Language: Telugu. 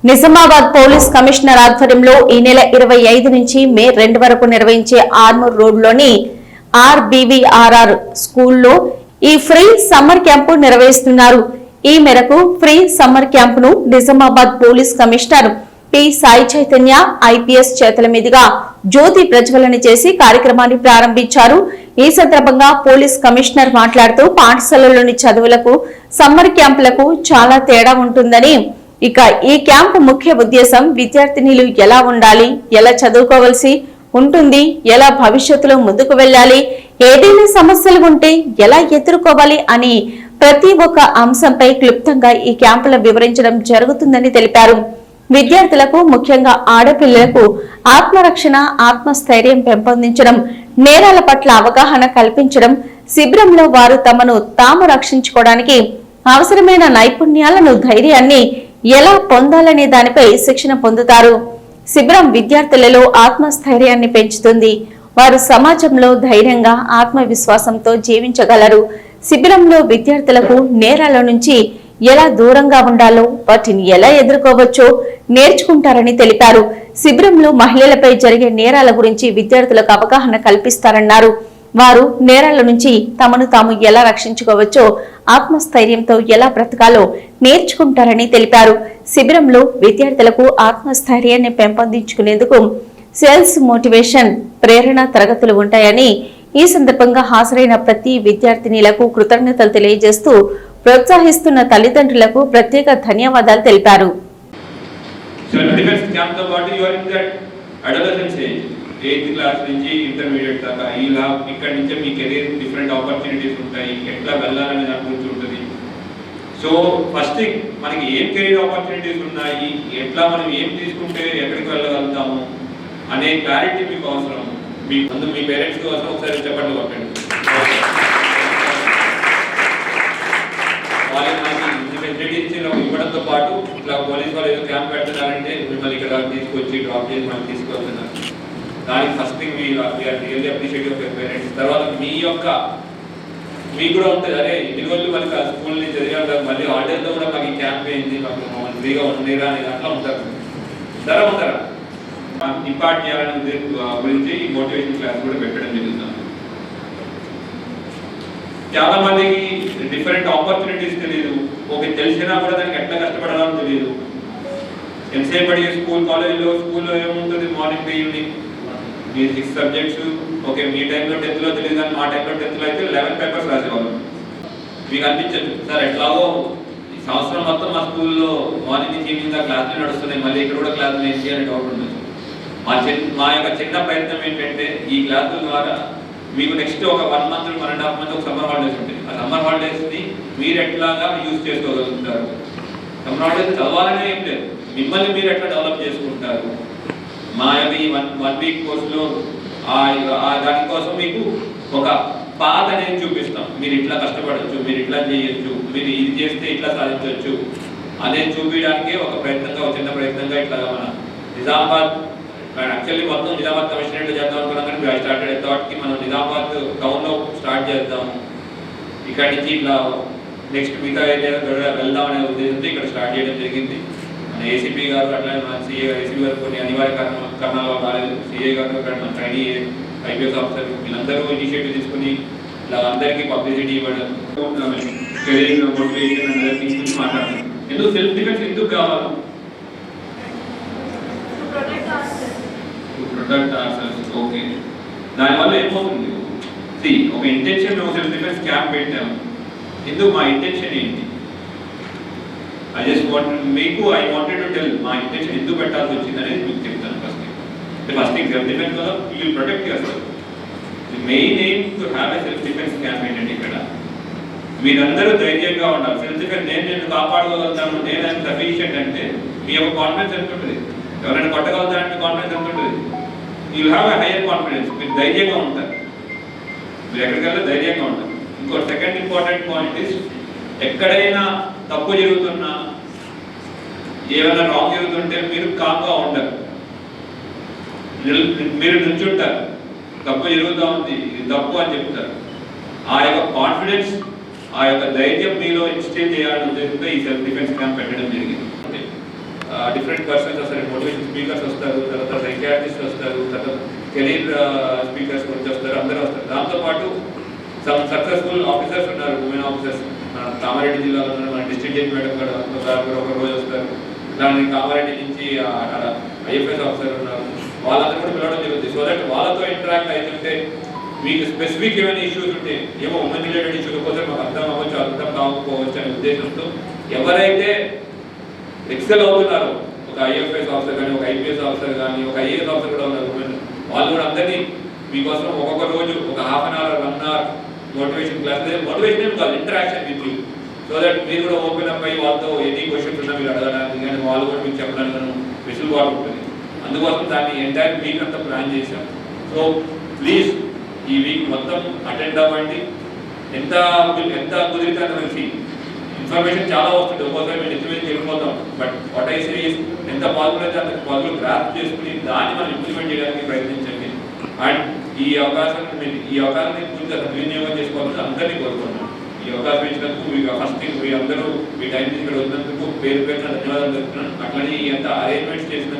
నిజామాబాద్ పోలీస్ కమిషనర్ ఆధ్వర్యంలో ఈ నెల 25 నుంచి మే 2 వరకు నిర్వహించే ఆర్మూర్ రోడ్లోని ఆర్బీవీఆర్ఆర్ స్కూల్లో ఈ ఫ్రీ సమ్మర్ క్యాంపు నిర్వహిస్తున్నారు. ఈ మేరకు ఫ్రీ సమ్మర్ క్యాంపును Nizamabad police commissioner P Sai Chaitanya IPS చేతుల మీదుగా జ్యోతి ప్రజ్వలన చేసి కార్యక్రమాన్ని ప్రారంభించారు. ఈ సందర్భంగా పోలీస్ కమిషనర్ మాట్లాడుతూ పాఠశాలలోని చదువులకు సమ్మర్ క్యాంపులకు చాలా తేడా ఉంటుందని, ఇక ఈ క్యాంపు ముఖ్య ఉద్దేశం విద్యార్థినులు ఎలా ఉండాలి, ఎలా చదువుకోవాల్సి ఉంటుంది, ఎలా భవిష్యత్తులో ముందుకు వెళ్ళాలి, ఏదైనా సమస్యలు ఉంటే ఎలా ఎదుర్కోవాలి అని ప్రతి ఒక్క అంశంపై క్లుప్తంగా ఈ క్యాంపులో వివరించడం జరుగుతుందని తెలిపారు. విద్యార్థులకు ముఖ్యంగా ఆడపిల్లలకు ఆత్మరక్షణ, ఆత్మస్థైర్యం పెంపొందించడం, నేరాల పట్ల అవగాహన కల్పించడం, శిబిరంలో వారు తమను తాము రక్షించుకోవడానికి అవసరమైన నైపుణ్యాలను, ధైర్యాన్ని ఎలా పొందాలనే దానిపై శిక్షణ పొందుతారు. శిబిరం విద్యార్థులలో ఆత్మస్థైర్యాన్ని పెంచుతుంది. వారు సమాజంలో ధైర్యంగా, ఆత్మవిశ్వాసంతో జీవించగలరు. శిబిరంలో విద్యార్థులకు నేరాల నుంచి ఎలా దూరంగా ఉండాలో, వాటిని ఎలా ఎదుర్కోవచ్చో నేర్చుకుంటారని తెలిపారు. శిబిరంలో మహిళలపై జరిగే నేరాల గురించి విద్యార్థులకు అవగాహన కల్పిస్తారన్నారు. వారు నేరాల నుంచి తమను తాము ఎలా రక్షించుకోవచ్చో, ఆత్మస్థైర్యంతో ఎలా బ్రతకాలో నేర్చుకుంటారని తెలిపారు. శిబిరంలో విద్యార్థులకు ఆత్మస్థైర్యాన్ని పెంపొందించుకునేందుకు సెల్స్ మోటివేషన్, ప్రేరణ తరగతులు ఉంటాయని, ఈ సందర్భంగా హాజరైన ప్రతి విద్యార్థినిలకు కృతజ్ఞతలు తెలియజేస్తూ ప్రోత్సహిస్తున్న తల్లిదండ్రులకు ప్రత్యేక ధన్యవాదాలు తెలిపారు. ఎయిత్ క్లాస్ నుంచి ఇంటర్మీడియట్ దాకా ఇలా ఇక్కడ నుంచి మీ కెరీర్ డిఫరెంట్ ఆపర్చునిటీస్ ఉంటాయి, ఎట్లా వెళ్ళాలనే దాని గురించి ఉంటుంది. సో ఫస్ట్ థింగ్ మనకి ఏం కెరీర్ ఆపర్చునిటీస్ ఉన్నాయి, ఎట్లా మనం ఏం తీసుకుంటే ఎక్కడికి వెళ్ళగలుగుతాము అనే క్లారిటీ మీకు అవసరం. మీ పేరెంట్స్కి అవసరం. ఒకసారి చెప్పండి కొట్టండి. వాళ్ళకి మనకి ఫెసిలిటీస్ ఇవ్వడంతో పాటు ఇట్లా పోలీస్ వాళ్ళు ఏదో క్యాంప్ పెడుతున్నారంటే మిమ్మల్ని ఇక్కడ తీసుకొచ్చి డ్రాప్ చేసి మనం తీసుకొస్తున్నారు. దానికి first thing really appreciate your parents. తర్వాత మీకు కూడా ఉంటుంది, అరే ఇన్ని రోజులు మనకి స్కూల్ నుంచి చదివాం, మళ్ళీ హాలిడేస్లో కూడా మాకు ఈ క్యాంప్ అయింది, మాకు మమ్మల్ని ఫ్రీగా ఉండేరా అనేది అట్లా ఉంటారు. ఉంటారా ఇంపార్ట్ చేయాలనే గురించి ఈ మోటివేషన్ క్లాస్ కూడా పెట్టడం జరుగుతుంది. చాలా మందికి డిఫరెంట్ ఆపర్చునిటీస్ తెలియదు. ఓకే తెలిసినా కూడా దానికి ఎట్లా కష్టపడాలని తెలియదు. ఎంతసేపు అడిగే స్కూల్లో ఏముంటుంది, మార్నింగ్ టు ఈవినింగ్ మీ 6 సబ్జెక్ట్స్. ఓకే మీ టైంలో 10th లో తెలియదు, కానీ మా టైంలో 10th లో అయితే 11 పేపర్స్ రాసేవాళ్ళు. మీకు అనిపించదు సార్ ఎట్లాగో ఈ సంవత్సరం మొత్తం మా స్కూల్లో మార్నింగ్ నుంచి ఈవినింగ్ క్లాసులు నడుస్తున్నాయి, మళ్ళీ ఇక్కడ కూడా క్లాసులు ఏంటి అని డౌట్ ఉంటుంది. మా యొక్క చిన్న ప్రయత్నం ఏంటంటే ఈ క్లాసుల ద్వారా మీకు నెక్స్ట్ ఒక 1 month 1.5 months ఒక సమ్మర్ హాలిడేస్ ఉంటాయి. ఆ సమ్మర్ హాలిడేస్ని మీరు ఎట్లాగా యూజ్ చేసుకోగలుగుతారు. సమ్మర్ హాలిడేస్ చదవాలనే ఏం లేదు, మిమ్మల్ని మీరు ఎట్లా డెవలప్ చేసుకుంటారు. మా యొక్క ఈ 1 week కోర్సులో దానికోసం మీకు ఒక పాత అనేది చూపిస్తాం. మీరు ఇట్లా కష్టపడచ్చు, మీరు ఇట్లా చేయొచ్చు, మీరు ఇది చేస్తే ఇట్లా సాధించవచ్చు అనేది చూపించడానికే ఒక ప్రయత్నంగా, ఒక చిన్న ప్రయత్నంగా ఇట్లా మన నిజామాబాద్ యాక్చువల్లీ మొత్తం నిజామాబాద్ కమిషనరేట్ చేద్దాం అనుకున్నాం, కానీ ఐ స్టార్టెడ్ థాట్కి మనం నిజామాబాద్ టౌన్లో స్టార్ట్ చేద్దాము, ఇక్కడి నుంచి ఇట్లా నెక్స్ట్ మిగతా ఏరియా వెళ్దాం అనే ఉద్దేశంతో ఇక్కడ స్టార్ట్ చేయడం జరిగింది. మన ఏసీపీ గారు అట్లానే మన ఏసీపీ గారు కొన్ని అనివార్య కారణాల రాలేదు, సిఏ గారు మన ట్రైనీ ఐపీఎస్ ఆఫీసర్ వీళ్ళందరూ ఇనిషియేటివ్ తీసుకుని ఇలా అందరికీ పబ్లిసిటీ ఇవ్వడం, కెరీర్ మోటివేషన్ అనే థింగ్స్ గురించి మాట్లాడతాం. ఎందుకు సెల్ఫ్ డిఫెన్స్ ఎందుకు కావాలి? Protect ourselves. ఓకే దానివల్ల ఏమవుతుంది? ఒక ఇంటెన్షన్ మేము సెల్ఫ్ డిఫెన్స్ క్యాంప్ పెట్టాము. ఎందుకు మా ఇంటెన్షన్ ఏంటి? ఐ వాంటెడ్ టు టెల్ మా ఇంటెన్షన్ ఎందుకు పెట్టాల్సి వచ్చింది అనేది మీకు చెప్తాను. ఫస్ట్ థింగ్ సెల్ఫ్ డిఫెన్స్ వల్ల you protect your self. The main aim to have a self defence camp ఏంటంటే ఇక్కడ మీరందరూ ధైర్యంగా ఉండాలి. సెల్ఫ్ డిఫెన్స్ నేను కాపాడుకోగలుగుతాను, నేను అంత సఫిషియెంట్ అంటే మీ యొక్క కాన్ఫిడెన్స్ ఎంత ఉంటుంది. ఎవరైనా కొట్టగలుగుతారంటే కాన్ఫిడెన్స్ ఎంత ఉంటుంది. You have a hire confidence. మీరు ధైర్యంగా ఉంటారు, మీరు ఎక్కడికి వెళ్ళి ధైర్యంగా ఉంటారు. ఇంకో సెకండ్ ఇంపార్టెంట్ పాయింట్ ఇస్ ఎక్కడైనా తప్పు జరుగుతున్నా, ఏమైనా రాంగ్ జరుగుతుంటే మీరు కామ్గా ఉండరు, మీరు నుంచుంటారు. తప్పు జరుగుతూ ఉంది, ఇది తప్పు అని చెప్తారు. ఆ యొక్క కాన్ఫిడెన్స్, ఆ యొక్క ధైర్యం మీలో ఇన్స్టిల్ చేయాలని ఉద్దేశంతో ఈ సెల్ఫ్ డిఫెన్స్ క్యాంప్ పెట్టడం జరిగింది. డిఫరెంట్ పర్సన్స్ వస్తారు, మోటివేషన్ స్పీకర్స్ వస్తారు, తర్వాత సైకియాట్రిస్ట్ వస్తారు, తర్వాత కెరీర్ స్పీకర్స్ గురించి వస్తారు, అందరూ వస్తారు. దాంతోపాటు సక్సెస్ఫుల్ ఆఫీసర్స్ ఉన్నారు, ఉమెన్ ఆఫీసర్స్. మన కామారెడ్డి జిల్లాలో ఉన్నారు, మన డిస్ట్రిక్ట్ జడ్జి మేడం కూడా ఒక రోజు వస్తారు. దాని కామారెడ్డి నుంచి IFS ఆఫీసర్ ఉన్నారు, వాళ్ళందరూ కూడా పిలవడం జరుగుతుంది. సో దట్ వాళ్ళతో ఇంటరాక్ట్ అవుతుంటే మీకు స్పెసిఫిక్ ఏమైనా ఇష్యూస్ ఉంటే, ఏమో ఉమెన్ రిలేటెడ్ ఇష్యూల కోసం మాకు అర్థం అవ్వచ్చు, అర్థం కాకపోవచ్చు అనే ఉద్దేశంతో ఎవరైతే ఎక్సెల్ అవుతున్నారో, ఒక IFS ఆఫీసర్ కానీ, ఒక IPS ఆఫీసర్ కానీ, ఒక IAS ఆఫీసర్ కూడా ఉన్నారు ఉమెన్, వాళ్ళు కూడా అందరినీ మీకోసం ఒక్కొక్క రోజు ఒక half an hour 1 hour motivation class, motivation ఏం కాదు, interaction with you. So that మీరు కూడా ఓపెన్ అప్ అయ్యి వాళ్ళతో ఎన్ని క్వశ్చన్స్ ఉన్నా మీరు అడగడానికి కానీ, వాళ్ళు కూడా మీకు చెప్పడానికి వెసులుబాటు ఉంటుంది. అందుకోసం దాన్ని ఎంటైర్ వీక్ అంతా ప్లాన్ చేశాం. సో ప్లీజ్ ఈ వీక్ మొత్తం అటెండ్ అవ్వండి. ఎంత కుదిరితే అంత మంచి ఇన్ఫర్మేషన్ చాలా వస్తుంది, ఒక్కోసారి మేము ఎస్టిమేట్ వెళ్ళిపోతాం. But what I say is ఎంత పాజిబుల్ అయితే అంత పాజిబుల్ గ్రాస్ప్ చేసుకుని దాన్ని మనం ఇంప్లిమెంట్ చేయడానికి ప్రయత్నించండి. అండ్ ఈ అవకాశాన్ని పూర్తిగా సద్వినియోగం చేసుకోవాలని అందరినీ కోరుకుంటున్నాను. ఈ అవకాశం ఇచ్చినందుకు మీకు ఫస్ట్ థింగ్ మీ అందరూ మీ టైం ఇక్కడ వచ్చినందుకు పేరు ధన్యవాదాలు చెప్తున్నాను. అట్లనే ఈ అంత అరేంజ్మెంట్స్ చేసినందుకు